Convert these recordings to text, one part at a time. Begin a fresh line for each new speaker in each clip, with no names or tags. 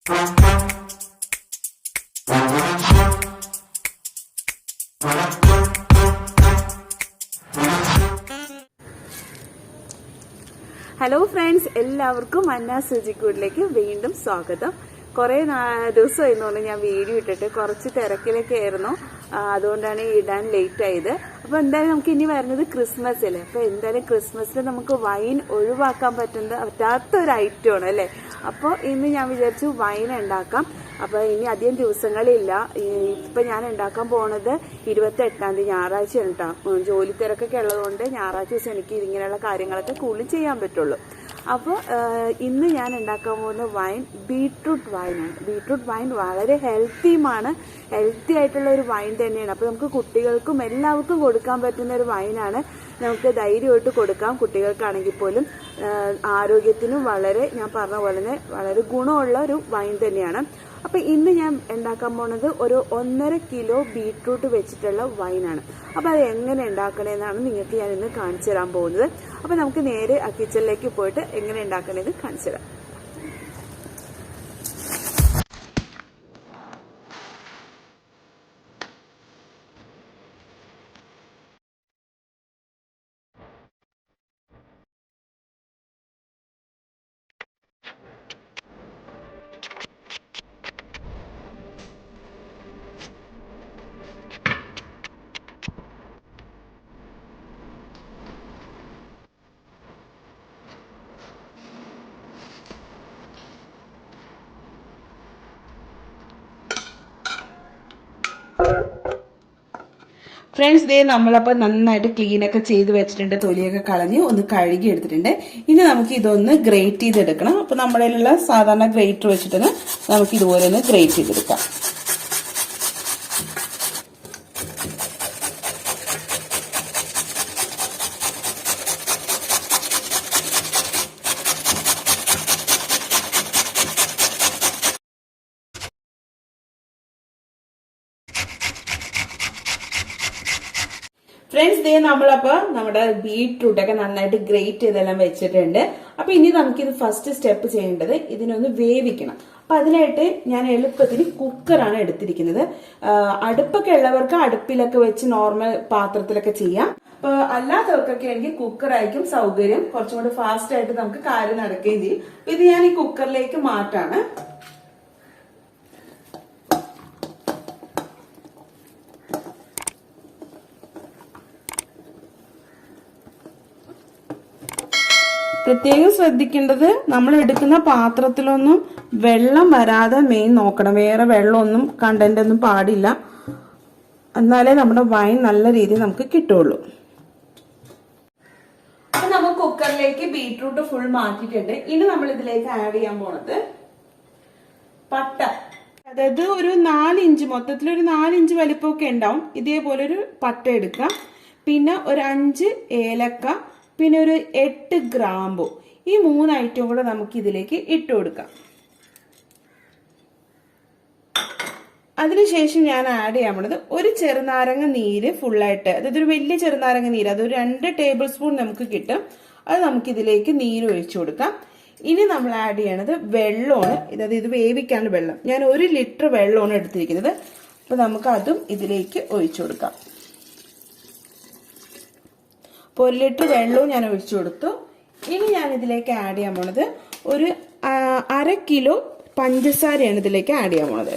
Hello friends, എല്ലാവർക്കും മന്നാസ് രുചിക്കൂടിലേക്ക് വീണ്ടും സ്വാഗതം. കുറേ ദിവസമായി തോന്നുന്നു ഞാൻ വീഡിയോ ഇട്ടിട്ട്, കുറച്ച് തിരക്കിലൊക്കെ ആയിരുന്നു, അതുകൊണ്ടാണ് ഇടാൻ ലേറ്റ് ആയത്. അപ്പോൾ എന്തായാലും നമുക്ക് ഇനി വരുന്നത് ക്രിസ്മസ് അല്ലേ. അപ്പോൾ എന്തായാലും ക്രിസ്മസിൽ നമുക്ക് വൈൻ ഒഴിവാക്കാൻ പറ്റാത്ത ഒരു ഐറ്റമാണ് അല്ലേ. അപ്പോൾ ഇന്ന് ഞാൻ വിചാരിച്ചു വൈൻ ഉണ്ടാക്കാം. അപ്പോൾ ഇനി അധികം ദിവസങ്ങളില്ല. ഇപ്പം ഞാൻ ഉണ്ടാക്കാൻ പോണത് 28-ാം തീയതി ഞായറാഴ്ചയാണ് കേട്ടോ. ജോലി തിരക്കൊക്കെ ഉള്ളതുകൊണ്ട് ഞായറാഴ്ച ദിവസം എനിക്ക് ഇങ്ങനെയുള്ള കാര്യങ്ങളൊക്കെ കൂടുതൽ ചെയ്യാൻ പറ്റുള്ളൂ. അപ്പോൾ ഇന്ന് ഞാൻ ഉണ്ടാക്കാൻ പോകുന്ന വൈൻ ബീട്രൂട്ട് വൈനാണ്. ബീട്രൂട്ട് വൈൻ വളരെ ഹെൽത്തി ആയിട്ടുള്ള ഒരു വൈൻ തന്നെയാണ്. അപ്പോൾ നമുക്ക് കുട്ടികൾക്കും എല്ലാവർക്കും കൊടുക്കാൻ പറ്റുന്ന ഒരു വൈനാണ്. നമുക്ക് ധൈര്യമായിട്ട് കൊടുക്കാം. കുട്ടികൾക്കാണെങ്കിൽ പോലും ആരോഗ്യത്തിനും ഞാൻ പറഞ്ഞ പോലെ തന്നെ വളരെ ഗുണമുള്ള ഒരു വൈൻ തന്നെയാണ്. അപ്പോൾ ഇന്ന് ഞാൻ ഉണ്ടാക്കാൻ പോകുന്നത് ഒരു 1.5 കിലോ ബീട്രൂട്ട് വെച്ചിട്ടുള്ള വൈനാണ്. അപ്പോൾ അത് എങ്ങനെ ഉണ്ടാക്കണമെന്നാണ് നിങ്ങൾക്ക് ഞാൻ ഇന്ന് കാണിച്ചു തരാൻ പോകുന്നത്. അപ്പോൾ നമുക്ക് നേരെ ആ കിച്ചണിലേക്ക് പോയിട്ട് എങ്ങനെ ഉണ്ടാക്കണമെന്ന് കാണിച്ചു തരാം. ഫ്രണ്ട്സ്, ദേ നമ്മളപ്പോൾ നന്നായിട്ട് ക്ലീനൊക്കെ ചെയ്ത് വെച്ചിട്ടുണ്ട്. തൊലിയൊക്കെ കളഞ്ഞ് ഒന്ന് കഴുകി എടുത്തിട്ടുണ്ട്. ഇനി നമുക്ക് ഇതൊന്ന് ഗ്രേറ്റ് ചെയ്തെടുക്കണം. അപ്പോൾ നമ്മുടെ കയ്യിലുള്ള സാധാരണ ഗ്രേറ്റർ വെച്ചിട്ട് നമുക്ക് ഇതുപോലെ ഒന്ന് ഗ്രേറ്റ് ചെയ്തെടുക്കാം. ഫ്രണ്ട്സ്, ദേ നമ്മളപ്പോ നമ്മുടെ ബീട്രൂട്ടൊക്കെ നന്നായിട്ട് ഗ്രേറ്റ് ചെയ്തെല്ലാം വെച്ചിട്ടുണ്ട്. അപ്പൊ ഇനി നമുക്കിത് ഫസ്റ്റ് സ്റ്റെപ്പ് ചെയ്യേണ്ടത് ഇതിനൊന്ന് വേവിക്കണം. അപ്പൊ അതിനായിട്ട് ഞാൻ എളുപ്പത്തിന് കുക്കറാണ് എടുത്തിരിക്കുന്നത്. അടുപ്പൊക്കെ ഉള്ളവർക്ക് അടുപ്പിലൊക്കെ വെച്ച് നോർമൽ പാത്രത്തിലൊക്കെ ചെയ്യാം. അപ്പൊ അല്ലാത്തവർക്കൊക്കെ എനിക്ക് കുക്കറായിരിക്കും സൗകര്യം. കുറച്ചും കൂടി ഫാസ്റ്റ് ആയിട്ട് നമുക്ക് കാര്യം നടക്കുകയും ചെയ്യും. ഇത് ഞാൻ ഈ കുക്കറിലേക്ക് മാറ്റാണ്. പ്രത്യേകം ശ്രദ്ധിക്കേണ്ടത്, നമ്മൾ എടുക്കുന്ന പാത്രത്തിലൊന്നും വെള്ളം വരാതെ മെയിൻ നോക്കണം. വേറെ വെള്ളമൊന്നും കണ്ടന്റ് ഒന്നും പാടില്ല. എന്നാലേ നമ്മുടെ വൈൻ നല്ല രീതിയിൽ നമുക്ക് കിട്ടുള്ളൂ. അപ്പൊ നമ്മൾ കുക്കറിലേക്ക് ബീട്രൂട്ട് ഫുൾ മാറ്റിയിട്ടുണ്ട്. ഇനി നമ്മൾ ഇതിലേക്ക് ആഡ് ചെയ്യാൻ പോണത് പട്ട. അതായത് ഒരു 4 ഇഞ്ച്, മൊത്തത്തിലൊരു 4 ഇഞ്ച് വലിപ്പമൊക്കെ ഉണ്ടാവും. ഇതേപോലെ ഒരു പട്ട എടുക്കാം. പിന്നെ ഒരു 5 ഏലക്ക, പിന്നെ ഒരു 8 ഗ്രാമ്പു. ഈ 3 ഐറ്റം കൂടെ നമുക്ക് ഇതിലേക്ക് ഇട്ട് കൊടുക്കാം. അതിനുശേഷം ഞാൻ ആഡ് ചെയ്യാൻ പോണത് ഒരു ചെറുനാരങ്ങ നീര് ഫുള്ളായിട്ട്, അതായത് ഒരു വലിയ ചെറുനാരങ്ങ നീര്, അതൊരു 2 ടേബിൾ സ്പൂൺ നമുക്ക് കിട്ടും. അത് നമുക്ക് ഇതിലേക്ക് നീര് ഒഴിച്ചു കൊടുക്കാം. ഇനി നമ്മൾ ആഡ് ചെയ്യണത് വെള്ളമാണ്. അതായത് ഇത് വേവിക്കാനുള്ള വെള്ളം. ഞാൻ 1 ലിറ്റർ വെള്ളമാണ് എടുത്തിരിക്കുന്നത്. അപ്പൊ നമുക്ക് അതും ഇതിലേക്ക് ഒഴിച്ചു കൊടുക്കാം. അപ്പോൾ 1 ലിറ്റർ വെള്ളവും ഞാൻ ഒഴിച്ചു കൊടുത്തു. ഇനി ഞാൻ ഇതിലേക്ക് ആഡ് ചെയ്യാൻ പോണത് ഒരു 1/2 കിലോ പഞ്ചസാരയാണ് ഇതിലേക്ക് ആഡ് ചെയ്യാൻ പോണത്.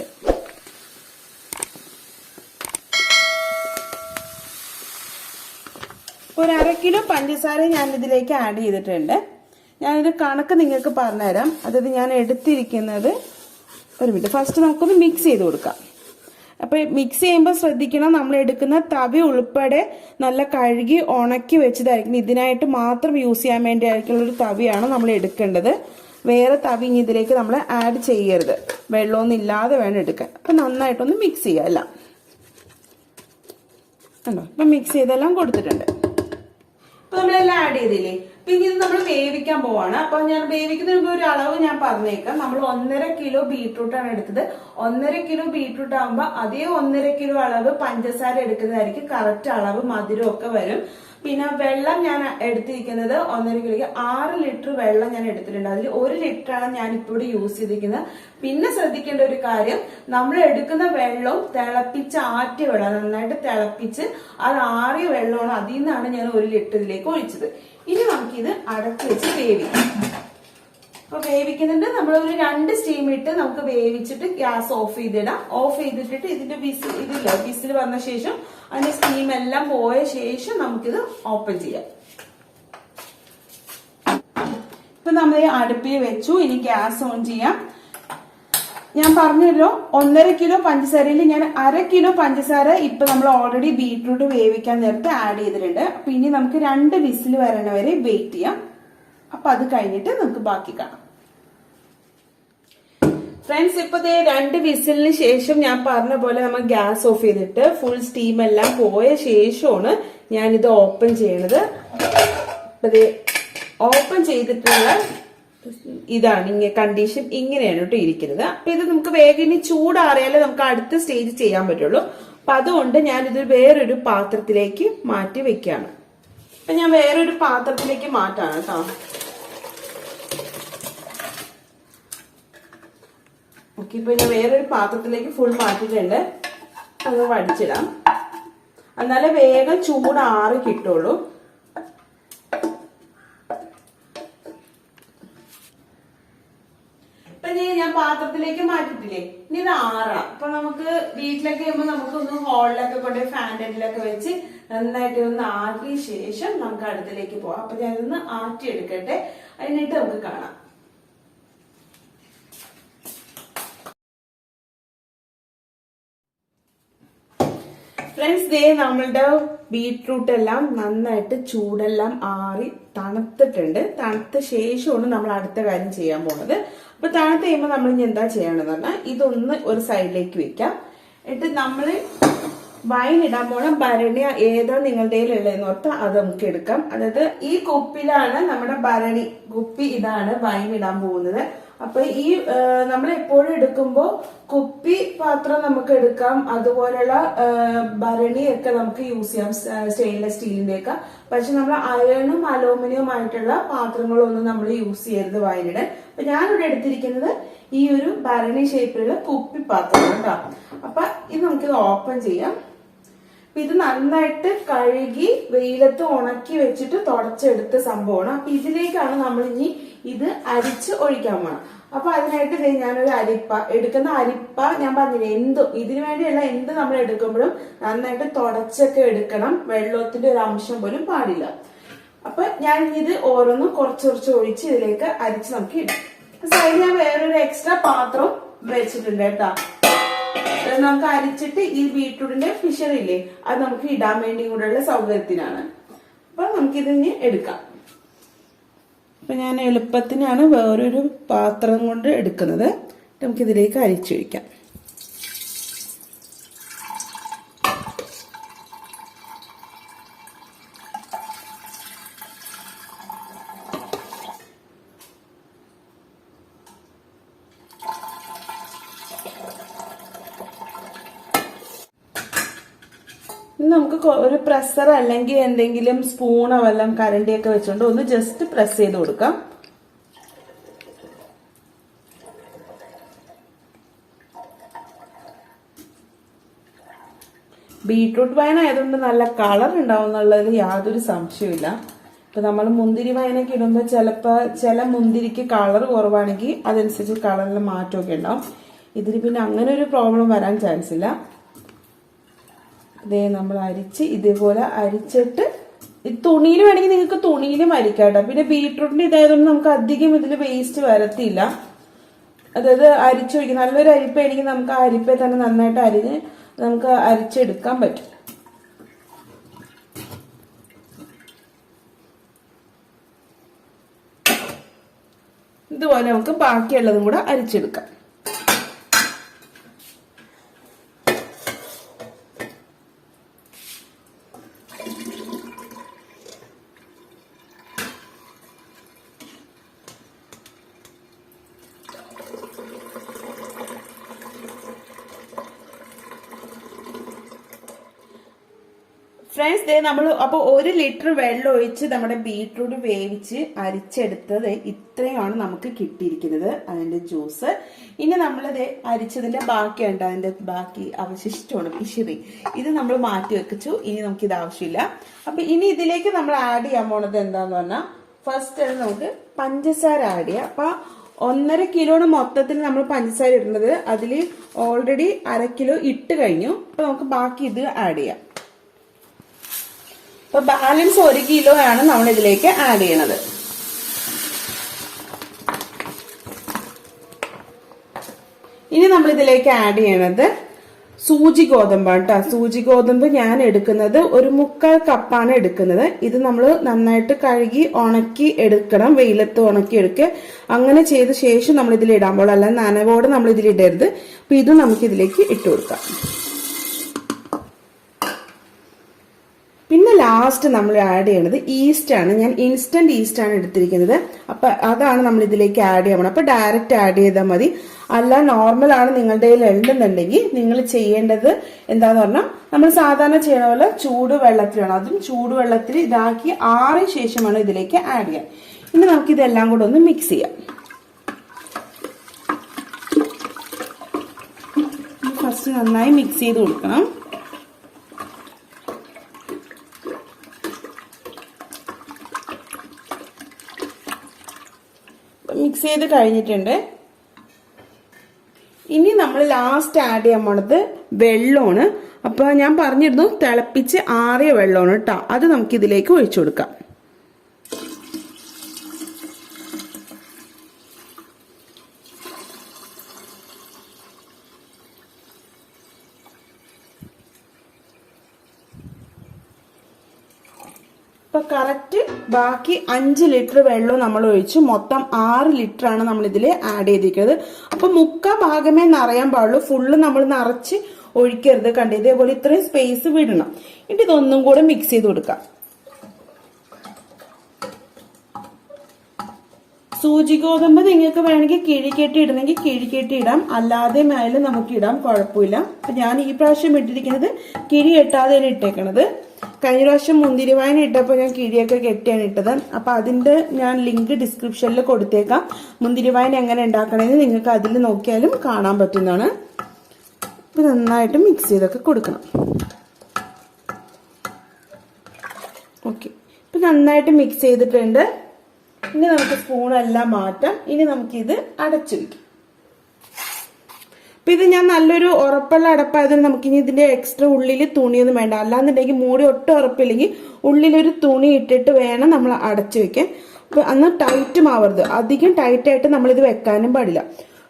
ഒരു 1/2 കിലോ പഞ്ചസാര ഞാൻ ഇതിലേക്ക് ആഡ് ചെയ്തിട്ടുണ്ട്. ഞാനൊരു കണക്ക് നിങ്ങൾക്ക് പറഞ്ഞുതരാം. അതായത് ഞാൻ എടുത്തിരിക്കുന്നത്, ഒരു മിനിറ്റ്, ഫസ്റ്റ് നമുക്കൊന്ന് മിക്സ് ചെയ്ത് കൊടുക്കാം. അപ്പൊ മിക്സ് ചെയ്യുമ്പോൾ ശ്രദ്ധിക്കണം, നമ്മൾ എടുക്കുന്ന തവി ഉൾപ്പെടെ നല്ല കഴുകി ഉണക്കി വെച്ചതായിരിക്കും. ഇതിനായിട്ട് മാത്രം യൂസ് ചെയ്യാൻ വേണ്ടി ആയിരിക്കുള്ള ഒരു തവിയാണ് നമ്മൾ എടുക്കേണ്ടത്. വേറെ തവി ഇതിലേക്ക് നമ്മൾ ആഡ് ചെയ്യരുത്. വെള്ളമൊന്നും ഇല്ലാതെ വേണം എടുക്കാൻ. അപ്പൊ നന്നായിട്ടൊന്ന് മിക്സ് ചെയ്യാം എല്ലാം. കണ്ടോ, ഇപ്പൊ മിക്സ് ചെയ്തെല്ലാം കൊടുത്തിട്ടുണ്ട്. അപ്പൊ നമ്മളെല്ലാം ആഡ് ചെയ്തില്ലേ. പിന്നെ ഇത് നമ്മൾ വേവിക്കാൻ പോവാണ്. അപ്പൊ ഞാൻ വേവിക്കുന്നതിന് മുമ്പ് ഒരു അളവ് ഞാൻ പറഞ്ഞേക്കാം. നമ്മൾ 1.5 കിലോ ബീട്രൂട്ടാണ് എടുത്തത്. 1.5 കിലോ ബീട്രൂട്ട് ആകുമ്പോൾ അതേ 1.5 കിലോ അളവ് പഞ്ചസാര എടുക്കുന്നതായിരിക്കും കറക്റ്റ് അളവ്, മധുരം ഒക്കെ വരും. പിന്നെ വെള്ളം ഞാൻ എടുത്തിരിക്കുന്നത് 1.5 കിലോയ്ക്ക് 6 ലിറ്റർ വെള്ളം ഞാൻ എടുത്തിട്ടുണ്ട്. അതിൽ 1 ലിറ്ററാണ് ഞാൻ ഇപ്പോൾ യൂസ് ചെയ്തിരിക്കുന്നത്. പിന്നെ ശ്രദ്ധിക്കേണ്ട ഒരു കാര്യം, നമ്മൾ എടുക്കുന്ന വെള്ളവും തിളപ്പിച്ച് ആറ്റിയ വെള്ളം, നന്നായിട്ട് തിളപ്പിച്ച് അത് ആറിയ വെള്ളമാണ്. അതിൽ നിന്നാണ് ഞാൻ 1 ലിറ്റർ ഇതിലേക്ക് ഒഴിച്ചത്. ഇനി നമുക്കിത് അടച്ചു വെച്ച് വേവിക്കാം. അപ്പൊ വേവിക്കുന്നുണ്ട്. നമ്മൾ ഒരു 2 സ്റ്റീം ഇട്ട് നമുക്ക് വേവിച്ചിട്ട് ഗ്യാസ് ഓഫ് ചെയ്തിടാം. ഓഫ് ചെയ്തിട്ടിട്ട് ഇതിന്റെ വിസിൽ വന്ന ശേഷം അതിന്റെ സ്റ്റീം എല്ലാം പോയ ശേഷം നമുക്കിത് ഓപ്പൺ ചെയ്യാം. ഇപ്പൊ നമ്മൾ അടുപ്പിൽ വെച്ചു. ഇനി ഗ്യാസ് ഓൺ ചെയ്യാം. ഞാൻ പറഞ്ഞല്ലോ 1.5 കിലോ പഞ്ചസാരയിൽ ഞാൻ 1/2 കിലോ പഞ്ചസാര ഇപ്പൊ നമ്മൾ ഓൾറെഡി ബീട്രൂട്ട് വേവിക്കാൻ നേരത്തെ ആഡ് ചെയ്തിട്ടുണ്ട്. അപ്പൊ ഇനി നമുക്ക് 2 വിസിൽ വരണ വരെ വെയിറ്റ് ചെയ്യാം. അപ്പൊ അത് കഴിഞ്ഞിട്ട് നമുക്ക് ബാക്കി കാണാം. ഫ്രണ്ട്സ്, ഇപ്പൊ 2 വിസിലിന് ശേഷം ഞാൻ പറഞ്ഞ പോലെ നമ്മൾ ഗ്യാസ് ഓഫ് ചെയ്തിട്ട് ഫുൾ സ്റ്റീം എല്ലാം പോയ ശേഷമാണ് ഞാനിത് ഓപ്പൺ ചെയ്യണത്. അപ്പൊ ഓപ്പൺ ചെയ്തിട്ടുള്ള ഇതാണ് കണ്ടീഷൻ, ഇങ്ങനെയാണ് കേട്ടോ ഇരിക്കുന്നത്. അപ്പൊ ഇത് നമുക്ക് വേഗം ഇനി ചൂടാറിയാലേ നമുക്ക് അടുത്ത സ്റ്റേജ് ചെയ്യാൻ പറ്റുള്ളൂ. അപ്പൊ അതുകൊണ്ട് ഞാനിത് വേറൊരു പാത്രത്തിലേക്ക് മാറ്റി വെക്കുകയാണ്. അപ്പൊ ഞാൻ വേറൊരു പാത്രത്തിലേക്ക് മാറ്റാണ് കേട്ടോ. ഓക്കെ, ഇപ്പൊ ഞാൻ വേറൊരു പാത്രത്തിലേക്ക് ഫുൾ മാറ്റിയിട്ടുണ്ട്. അത് വടിച്ചിടാം, എന്നാലേ വേഗം ചൂടാറി കിട്ടുള്ളൂ. ഞാൻ പാത്രത്തിലേക്ക് മാറ്റിട്ടില്ലേ, ഇനി ഇത് ആറാം. അപ്പൊ നമുക്ക് വീട്ടിലൊക്കെ ആകുമ്പോൾ നമുക്കൊന്ന് ഹോളിലൊക്കെ കൊണ്ട് ഫാൻ്റെ അടിയിലൊക്കെ വെച്ച് നന്നായിട്ട് ഒന്ന് ആറ്റിയ ശേഷം നമുക്ക് അടുത്തിലേക്ക് പോവാം. അപ്പൊ ഞാനൊന്ന് ആറ്റി എടുക്കട്ടെ, അതിനായിട്ട് നമുക്ക് കാണാം. ഫ്രണ്ട്സ്, നമ്മളുടെ ബീട്രൂട്ട് എല്ലാം നന്നായിട്ട് ചൂടെല്ലാം ആറി തണുത്തിട്ടുണ്ട്. തണുത്ത ശേഷമാണ് നമ്മൾ അടുത്ത കാര്യം ചെയ്യാൻ പോകുന്നത്. അപ്പൊ തണുത്ത് കഴിയുമ്പോൾ നമ്മൾ ഇനി എന്താ ചെയ്യണമെന്ന് പറഞ്ഞാൽ ഇതൊന്ന് ഒരു സൈഡിലേക്ക് വെക്കാം. എന്നിട്ട് നമ്മൾ വൈൻ ഇടാൻ പോണ ഭരണി ഏതാ നിങ്ങളുടെ ഉള്ളതെന്ന് ഓർത്ത് അത് നമുക്ക് എടുക്കാം. അതായത് ഈ കുപ്പിയിലാണ് നമ്മുടെ ഭരണി കുപ്പി, ഇതാണ് വൈൻ ഇടാൻ പോകുന്നത്. അപ്പൊ ഈ നമ്മൾ എപ്പോഴും എടുക്കുമ്പോൾ കുപ്പി പാത്രം നമുക്ക് എടുക്കാം, അതുപോലുള്ള ഭരണിയൊക്കെ നമുക്ക് യൂസ് ചെയ്യാം, സ്റ്റെയിൻലെസ് സ്റ്റീലിന്റെ ഒക്കെ. പക്ഷെ നമ്മൾ അയണും അലൂമിനിയം ആയിട്ടുള്ള പാത്രങ്ങളൊന്നും നമ്മൾ യൂസ് ചെയ്യരുത് വൈനിടാൻ. അപ്പൊ ഞാനിവിടെ എടുത്തിരിക്കുന്നത് ഈ ഒരു ഭരണി ഷേപ്പിലുള്ള കുപ്പി പാത്രമാണ് കേട്ടോ. അപ്പൊ ഇത് നമുക്കിത് ഓപ്പൺ ചെയ്യാം. ഇത് നന്നായിട്ട് കഴുകി വെയിലത്ത് ഉണക്കി വെച്ചിട്ട് തുടച്ചെടുത്ത സംഭവമാണ്. അപ്പൊ ഇതിലേക്കാണ് നമ്മൾ ഇനി ഇത് അരിച്ച് ഒഴിക്കാൻ പോണം. അപ്പൊ അതിനായിട്ട് ഞാനൊരു എടുക്കുന്ന അരിപ്പ ഞാൻ പറഞ്ഞില്ലേ, ഇതിനു വേണ്ടിയുള്ള എന്ത് നമ്മൾ എടുക്കുമ്പോഴും നന്നായിട്ട് തുടച്ചൊക്കെ എടുക്കണം, വെള്ളത്തിന്റെ ഒരു അംശം പോലും പാടില്ല. അപ്പൊ ഞാൻ ഇത് ഓരോന്നും കുറച്ച് ഒഴിച്ച് ഇതിലേക്ക് അരിച്ച് നമുക്ക് ഇടാം. സൈഡിൽ ഞാൻ വേറൊരു എക്സ്ട്രാ പാത്രം വെച്ചിട്ടുണ്ട് കേട്ടോ. നമുക്ക് അരിച്ചിട്ട് ഈ ബീട്രൂട്ടിന്റെ ഫിഷർ ഇല്ലേ, അത് നമുക്ക് ഇടാൻ വേണ്ടി കൂടെയുള്ള സൗകര്യത്തിനാണ്. അപ്പൊ നമുക്കിതിന് എടുക്കാം. അപ്പൊ ഞാൻ എളുപ്പത്തിനാണ് വേറൊരു പാത്രം കൊണ്ട് എടുക്കുന്നത്. നമുക്കിതിലേക്ക് അരിച്ചൊഴിക്കാം. നമുക്ക് ഒരു പ്രസ്സർ അല്ലെങ്കിൽ എന്തെങ്കിലും സ്പൂണോ വല്ലതും കരണ്ടിയൊക്കെ വെച്ചുകൊണ്ട് ഒന്ന് ജസ്റ്റ് പ്രസ് ചെയ്ത് കൊടുക്കാം. ബീട്രൂട്ട് വൈൻ ആയതുകൊണ്ട് നല്ല കളർ ഉണ്ടാവും എന്നുള്ളതിൽ യാതൊരു സംശയമില്ല. ഇപ്പൊ നമ്മൾ മുന്തിരി വൈനൊക്കെ ഇടുമ്പോൾ ചില മുന്തിരിക്ക് കളർ കുറവാണെങ്കിൽ അതനുസരിച്ച് കളറിൽ മാറ്റമൊക്കെ ഉണ്ടാവും. ഇതിന് പിന്നെ അങ്ങനെ ഒരു പ്രോബ്ലം വരാൻ ചാൻസ് ഇല്ല. ഇതേ നമ്മൾ അരിച്ച് ഇതേപോലെ അരിച്ചിട്ട് തുണിയിൽ വേണമെങ്കിൽ നിങ്ങൾക്ക് തുണിയിലും അരിക്കാം കേട്ടോ. പിന്നെ ബീട്രൂട്ടിന്റെ ഇതായതുകൊണ്ട് നമുക്ക് അധികം ഇതിൽ വേസ്റ്റ് വരത്തില്ല. അതായത് അരിച്ചൊഴിക്കും. നല്ലൊരു അരിപ്പാണെങ്കിൽ നമുക്ക് ആ അരിപ്പയെ തന്നെ നന്നായിട്ട് അരിഞ്ഞ് നമുക്ക് അരിച്ചെടുക്കാൻ പറ്റും. ഇതുപോലെ നമുക്ക് ബാക്കിയുള്ളതും കൂടെ അരിച്ചെടുക്കാം. ഫ്രണ്ട്സ് ദേ നമ്മൾ അപ്പോൾ 1 ലിറ്റർ വെള്ളം ഒഴിച്ച് നമ്മുടെ ബീട്രൂട്ട് വേവിച്ച് അരിച്ചെടുത്തത് ഇത്രയാണ് നമുക്ക് കിട്ടിയിരിക്കുന്നത് അതിന്റെ ജ്യൂസ്. ഇനി നമ്മളിത് അരിച്ചതിന്റെ ബാക്കിയുണ്ട്, അതിന്റെ ബാക്കി അവശിഷ്ടമാണ് പിശുറി, ഇത് നമ്മൾ മാറ്റി വെച്ചു. ഇനി നമുക്ക് ഇത് ആവശ്യമില്ല. അപ്പൊ ഇനി ഇതിലേക്ക് നമ്മൾ ആഡ് ചെയ്യാൻ പോണത് എന്താന്ന് പറഞ്ഞാൽ ഫസ്റ്റ് നമുക്ക് പഞ്ചസാര ആഡ് ചെയ്യാം. അപ്പൊ 1.5 കിലോന് മൊത്തത്തിൽ നമ്മൾ പഞ്ചസാര ഇടുന്നത്, അതിൽ ഓൾറെഡി 1/2 കിലോ ഇട്ട് കഴിഞ്ഞു. അപ്പൊ നമുക്ക് ബാക്കി ഇത് ആഡ് ചെയ്യാം. അപ്പൊ ബാലൻസ് 1 കിലോ ആണ് നമ്മൾ ഇതിലേക്ക് ആഡ് ചെയ്യണത്. ഇനി നമ്മൾ ഇതിലേക്ക് ആഡ് ചെയ്യണത് സൂചി ഗോതമ്പാണ് കേട്ടോ. സൂചി ഗോതമ്പ് ഞാൻ എടുക്കുന്നത് 1/4 കപ്പാണ് എടുക്കുന്നത്. ഇത് നമ്മൾ നന്നായിട്ട് കഴുകി ഉണക്കി എടുക്കണം, വെയിലത്ത് ഉണക്കി എടുക്കുക. അങ്ങനെ ചെയ്ത ശേഷം നമ്മൾ ഇതിൽ ഇടാൻ പാടുള്ളൂ, അല്ലാതെ നനവോടെ നമ്മൾ ഇതിൽ ഇടരുത്. അപ്പൊ ഇത് നമുക്ക് ഇതിലേക്ക് ഇട്ട് കൊടുക്കാം. പിന്നെ ലാസ്റ്റ് നമ്മൾ ആഡ് ചെയ്യണത് ഈസ്റ്റ് ആണ്. ഞാൻ ഇൻസ്റ്റന്റ് ഈസ്റ്റ് ആണ് എടുത്തിരിക്കുന്നത്. അപ്പൊ അതാണ് നമ്മൾ ഇതിലേക്ക് ആഡ് ചെയ്യണം. അപ്പൊ ഡയറക്റ്റ് ആഡ് ചെയ്താൽ മതി. അല്ല നോർമൽ ആണ് നിങ്ങളുടെ കയ്യിൽ ഉണ്ടെന്നുണ്ടെങ്കിൽ നിങ്ങൾ ചെയ്യേണ്ടത് എന്താന്ന് പറഞ്ഞാൽ നമ്മൾ സാധാരണ ചെയ്യണ പോലെ ചൂടുവെള്ളത്തിൽ വേണം, അതും ചൂടുവെള്ളത്തിൽ ഇതാക്കി ആറിയ ശേഷമാണ് ഇതിലേക്ക് ആഡ് ചെയ്യാൻ. ഇനി നമുക്ക് ഇതെല്ലാം കൂടെ ഒന്ന് മിക്സ് ചെയ്യാം. ഫസ്റ്റ് നന്നായി മിക്സ് ചെയ്ത് കൊടുക്കണം. മിക്സ് ചെയ്ത് കഴിഞ്ഞിട്ടുണ്ട്. ഇനി നമ്മൾ ലാസ്റ്റ് ആഡ് ചെയ്യാൻ പോണത് വെള്ളമാണ്. അപ്പൊ ഞാൻ പറഞ്ഞിരുന്നു തിളപ്പിച്ച് ആറിയ വെള്ളമാണ് കേട്ടോ. അത് നമുക്ക് ഇതിലേക്ക് ഒഴിച്ചു കൊടുക്കാം. ഇപ്പൊ കറക്റ്റ് ബാക്കി 5 ലിറ്റർ വെള്ളം നമ്മൾ ഒഴിച്ചു. മൊത്തം 6 ലിറ്റർ ആണ് നമ്മൾ ഇതിൽ ആഡ് ചെയ്തിരിക്കുന്നത്. അപ്പൊ 3/4 ഭാഗമേ നിറയാൻ പാടുള്ളൂ, ഫുള്ള് നമ്മൾ നിറച്ച് ഒഴിക്കരുത്. കണ്ടേ, ഇതേപോലെ ഇത്രയും സ്പേസ് വിടണം. എന്നിട്ട് ഇതൊന്നും കൂടെ മിക്സ് ചെയ്ത് കൊടുക്കാം. സൂചി ഗോതമ്പ് നിങ്ങൾക്ക് വേണമെങ്കിൽ കിഴിക്കെട്ടി ഇടണമെങ്കിൽ കിഴിക്കെട്ടി ഇടാം, അല്ലാതെ മേലെ നമുക്ക് ഇടാം, കുഴപ്പമില്ല. അപ്പൊ ഞാൻ ഈ പ്രാവശ്യം ഇട്ടിരിക്കുന്നത് കിഴി കെട്ടാതെയാണ് ഇട്ടേക്കണത്. കഴിഞ്ഞ പ്രാവശ്യം മുന്തിരിവായന ഇട്ടപ്പോൾ ഞാൻ കിഴിയൊക്കെ കെട്ടിയാണ് ഇട്ടത്. അപ്പൊ അതിന്റെ ഞാൻ ലിങ്ക് ഡിസ്ക്രിപ്ഷനിൽ കൊടുത്തേക്കാം. മുന്തിരിവായന എങ്ങനെ ഉണ്ടാക്കണമെന്ന് നിങ്ങൾക്ക് അതിൽ നോക്കിയാലും കാണാൻ പറ്റുന്നതാണ്. ഇപ്പൊ നന്നായിട്ട് മിക്സ് ചെയ്തൊക്കെ കൊടുക്കണം. ഓക്കെ, ഇപ്പൊ നന്നായിട്ട് മിക്സ് ചെയ്തിട്ടുണ്ട്. ഇനി നമുക്ക് സ്പൂണെല്ലാം മാറ്റാം. ഇനി നമുക്കിത് അടച്ചു വയ്ക്കാം. അപ്പൊ ഇത് ഞാൻ നല്ലൊരു ഉറപ്പുള്ള അടപ്പായതുകൊണ്ട് നമുക്കിനി ഇതിന്റെ എക്സ്ട്രാ ഉള്ളിൽ തുണിയൊന്നും വേണ്ട. അല്ലാന്നുണ്ടെങ്കിൽ മൂടി ഒട്ടും ഉറപ്പില്ലെങ്കിൽ ഉള്ളിലൊരു തുണി ഇട്ടിട്ട് വേണം നമ്മൾ അടച്ചു വെക്കാൻ. അപ്പൊ അന്ന് ടൈറ്റും ആവരുത്, അധികം ടൈറ്റായിട്ട് നമ്മളിത് വെക്കാനും പാടില്ല.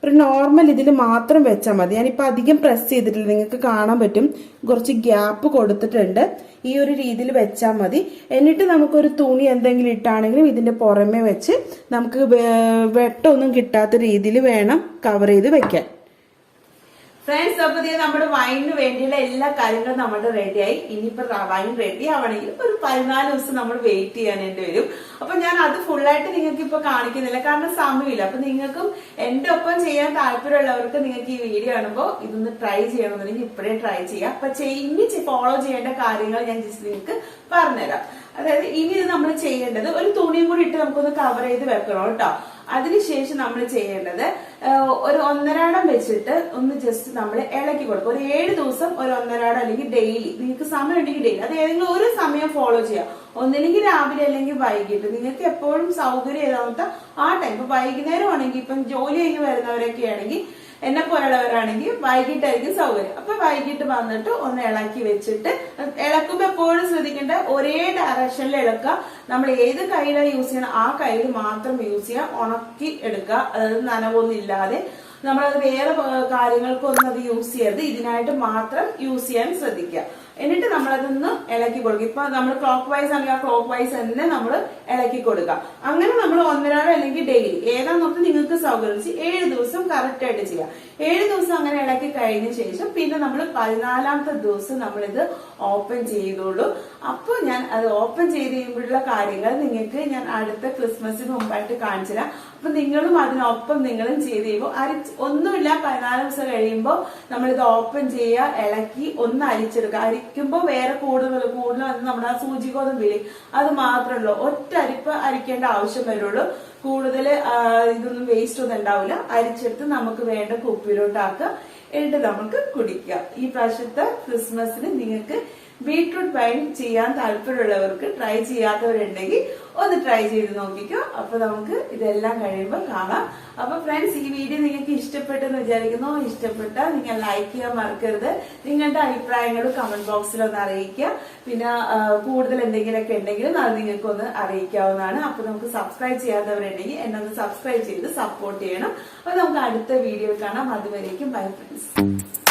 ഒരു നോർമൽ ഇതിൽ മാത്രം വെച്ചാൽ മതി. ഞാനിപ്പോ അധികം പ്രസ് ചെയ്തിട്ടില്ല, നിങ്ങൾക്ക് കാണാൻ പറ്റും കുറച്ച് ഗ്യാപ്പ് കൊടുത്തിട്ടുണ്ട്. ഈ ഒരു രീതിയിൽ വെച്ചാൽ മതി. എന്നിട്ട് നമുക്കൊരു തുണി എന്തെങ്കിലും ഇട്ടാണെങ്കിലും ഇതിന്റെ പുറമെ വെച്ച് നമുക്ക് വെട്ടമൊന്നും കിട്ടാത്ത രീതിയിൽ വേണം കവർ ചെയ്ത് വെക്കാൻ. ഫ്രണ്ട്സ്, അപ്പൊ നമ്മുടെ വൈനിന് വേണ്ടിയുള്ള എല്ലാ കാര്യങ്ങളും നമ്മുടെ റെഡിയായി. ഇനിയിപ്പോ വൈൻ റെഡി ആവണമെങ്കിൽ ഒരു 14 ദിവസം നമ്മൾ വെയിറ്റ് ചെയ്യാനായിട്ട് വരും. അപ്പൊ ഞാൻ അത് ഫുള്ളായിട്ട് നിങ്ങൾക്ക് ഇപ്പൊ കാണിക്കുന്നില്ല, കാരണം സമയമില്ല. അപ്പൊ നിങ്ങൾക്കും എന്റെ ഒപ്പം ചെയ്യാൻ താല്പര്യമുള്ളവർക്ക് നിങ്ങൾക്ക് ഈ വീഡിയോ കാണുമ്പോൾ ഇതൊന്ന് ട്രൈ ചെയ്യണമെന്നുണ്ടെങ്കിൽ ഇപ്പോഴേ ട്രൈ ചെയ്യാം. അപ്പൊ ഇനി ഫോളോ ചെയ്യേണ്ട കാര്യങ്ങൾ ഞാൻ ജസ്റ്റ് നിങ്ങൾക്ക് പറഞ്ഞുതരാം. അതായത് ഇനി ഇത് നമ്മൾ ചെയ്യേണ്ടത് ഒരു തുണിയും കൂടി ഇട്ട് നമുക്കൊന്ന് കവർ ചെയ്ത് വെക്കണം കേട്ടോ. അതിനുശേഷം നമ്മൾ ചെയ്യേണ്ടത് ഒരു 1.5 വെച്ചിട്ട് ഒന്ന് ജസ്റ്റ് നമ്മൾ ഇളക്കി കൊടുക്കും. ഒരു 7 ദിവസം ഒരു 1.5 അല്ലെങ്കിൽ ഡെയിലി, നിങ്ങൾക്ക് സമയം ഉണ്ടെങ്കിൽ ഡെയിലി, അത് ഏതെങ്കിലും ഒരു സമയം ഫോളോ ചെയ്യാം. ഒന്നില്ലെങ്കിൽ രാവിലെ അല്ലെങ്കിൽ വൈകിട്ട്, നിങ്ങൾക്ക് എപ്പോഴും സൗകര്യം ഏതാമത്തെ ആ ടൈം. ഇപ്പൊ വൈകുന്നേരം ആണെങ്കിൽ, ഇപ്പം ജോലി കഴിഞ്ഞ് വരുന്നവരൊക്കെ ആണെങ്കിൽ, എന്നെ പോലുള്ളവരാണെങ്കിൽ വൈകിട്ടായിരിക്കും സൗകര്യം. അപ്പൊ വൈകിട്ട് വന്നിട്ട് ഒന്ന് ഇളക്കി വെച്ചിട്ട്, ഇളക്കുമ്പോ എപ്പോഴും ശ്രദ്ധിക്കേണ്ട ഒരേ ഡയറക്ഷനിൽ ഇളക്കുക. നമ്മൾ ഏത് കയ്യിലാണ് യൂസ് ചെയ്യണം ആ കയ്യിൽ മാത്രം യൂസ് ചെയ്യുക. ഉണക്കി എടുക്കുക, അതായത് നനവൊന്നും ഇല്ലാതെ. നമ്മളത് വേറെ കാര്യങ്ങൾക്കൊന്നും അത് യൂസ് ചെയ്യരുത്, ഇതിനായിട്ട് മാത്രം യൂസ് ചെയ്യാൻ ശ്രദ്ധിക്കുക. എന്നിട്ട് നമ്മളതൊന്ന് ഇളക്കി കൊടുക്കുക. ഇപ്പൊ നമ്മൾ ക്ലോക്ക് വൈസ് ആണെങ്കിൽ ആ ക്ലോക്ക് വൈസ് തന്നെ നമ്മൾ ഇളക്കി കൊടുക്കുക. അങ്ങനെ നമ്മൾ 1.5 അല്ലെങ്കിൽ ഡെയിലി ഏതാന്നൊക്കെ നിങ്ങൾക്ക് സൗകര്യം 7 ദിവസം കറക്റ്റ് ആയിട്ട് ചെയ്യാം. 7 ദിവസം അങ്ങനെ ഇളക്കി കഴിഞ്ഞ ശേഷം പിന്നെ നമ്മൾ 14ാമത്തെ ദിവസം നമ്മളിത് ഓപ്പൺ ചെയ്തോളൂ. അപ്പൊ ഞാൻ അത് ഓപ്പൺ ചെയ്ത് കഴിയുമ്പോഴുള്ള കാര്യങ്ങൾ നിങ്ങൾക്ക് ഞാൻ അടുത്ത ക്രിസ്മസിന് മുമ്പായിട്ട് കാണിച്ചു തരാം. അപ്പൊ നിങ്ങളും അതിനൊപ്പം നിങ്ങളും ചെയ്ത് ചെയ്യുമ്പോൾ ഒന്നുമില്ല 14 ദിവസം കഴിയുമ്പോൾ നമ്മളിത് ഓപ്പൺ ചെയ്യുക, ഇളക്കി ഒന്ന് അരിച്ചെടുക്കുക. അരിക്കുമ്പോൾ വേറെ കൂടുതൽ നമ്മുടെ ആ സൂചി ഗോതമ്പില്ലേ അത് മാത്രമേ ഉള്ളൂ. ഒറ്റ അരിപ്പ് അരിക്കേണ്ട ആവശ്യം വരുള്ളൂ. കൂടുതൽ ഇതൊന്നും വേസ്റ്റ് ഒന്നും ഉണ്ടാവില്ല. അരിച്ചെടുത്ത് നമുക്ക് വേണ്ട കുപ്പിയിലോട്ടാക്കുക, എന്നിട്ട് നമുക്ക് കുടിക്കുക. ഈ പ്രാവശ്യത്തെ ക്രിസ്മസിന് നിങ്ങൾക്ക് ബീട്രൂട്ട് വൈൻ ചെയ്യാൻ താല്പര്യമുള്ളവർക്ക്, ട്രൈ ചെയ്യാത്തവരുണ്ടെങ്കിൽ ഒന്ന് ട്രൈ ചെയ്ത് നോക്കിക്കോ. അപ്പൊ നമുക്ക് ഇതെല്ലാം കഴിയുമ്പോൾ കാണാം. അപ്പൊ ഫ്രണ്ട്സ്, ഈ വീഡിയോ നിങ്ങൾക്ക് ഇഷ്ടപ്പെട്ടെന്ന് വിചാരിക്കുന്നു. ഇഷ്ടപ്പെട്ടാൽ നിങ്ങൾ ലൈക്ക് ചെയ്യാൻ മറക്കരുത്. നിങ്ങളുടെ അഭിപ്രായങ്ങളും കമന്റ് ബോക്സിൽ ഒന്ന് അറിയിക്കുക. പിന്നെ കൂടുതൽ എന്തെങ്കിലുമൊക്കെ ഉണ്ടെങ്കിലും അത് നിങ്ങൾക്കൊന്ന് അറിയിക്കാവുന്നതാണ്. അപ്പൊ നമുക്ക് സബ്സ്ക്രൈബ് ചെയ്യാത്തവരുണ്ടെങ്കിൽ എന്നെ ഒന്ന് സബ്സ്ക്രൈബ് ചെയ്ത് സപ്പോർട്ട് ചെയ്യണം. അപ്പൊ നമുക്ക് അടുത്ത വീഡിയോ കാണാം. അതുവരേക്കും ബൈ ഫ്രണ്ട്സ്.